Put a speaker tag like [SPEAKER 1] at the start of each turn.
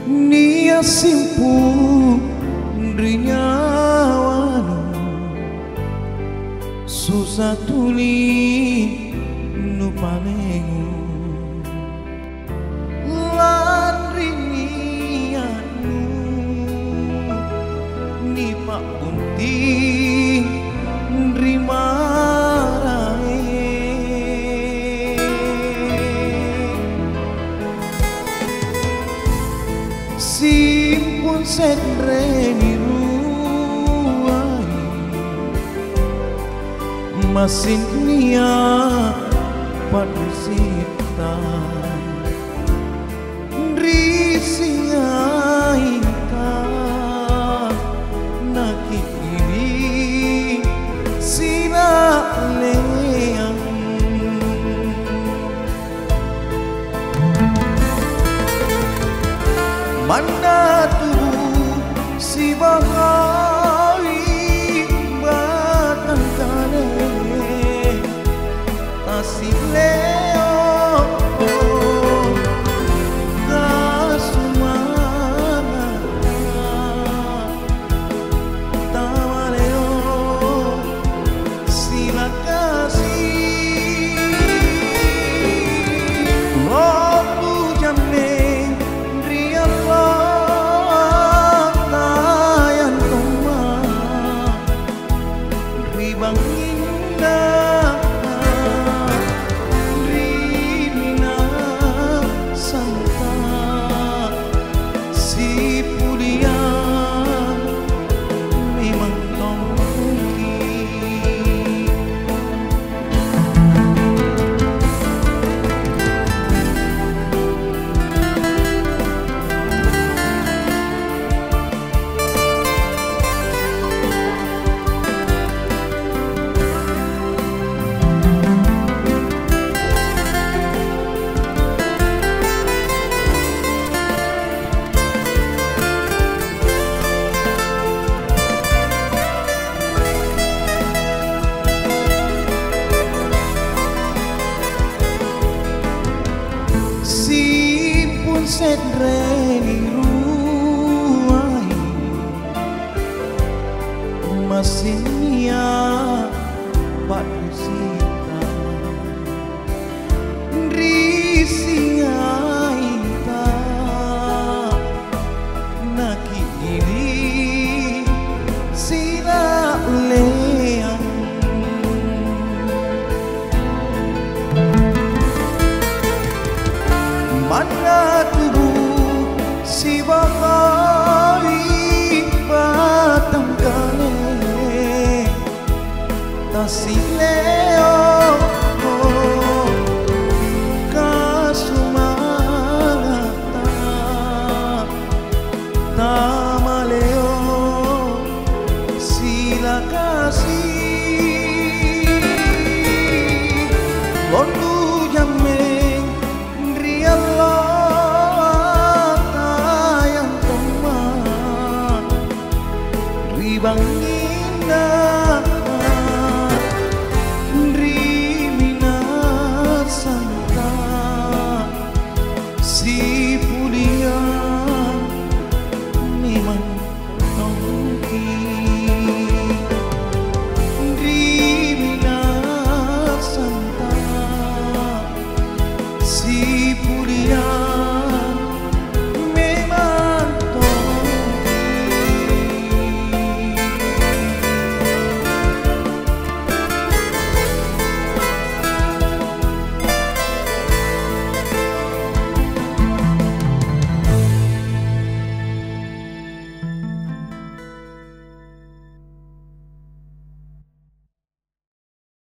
[SPEAKER 1] Nia simpu Rinyawan susah tuli nu palengu lan rinianu ni pak bunting rimarae simpun senreni ruai masin nia padusita risingaita nakit ini sila leang mana tubuh si bagai batang kane tasik leo kasumana tawaleo sila kasih waktu jamne senreni ruai masinia padusita risingaita naki ini sila leang mana tubuh si bagai batang kane tasik leo kasumata tamaleo sila kasih bondu jameng bangina rimina santa si pulia memang tongki rimina santa si pulia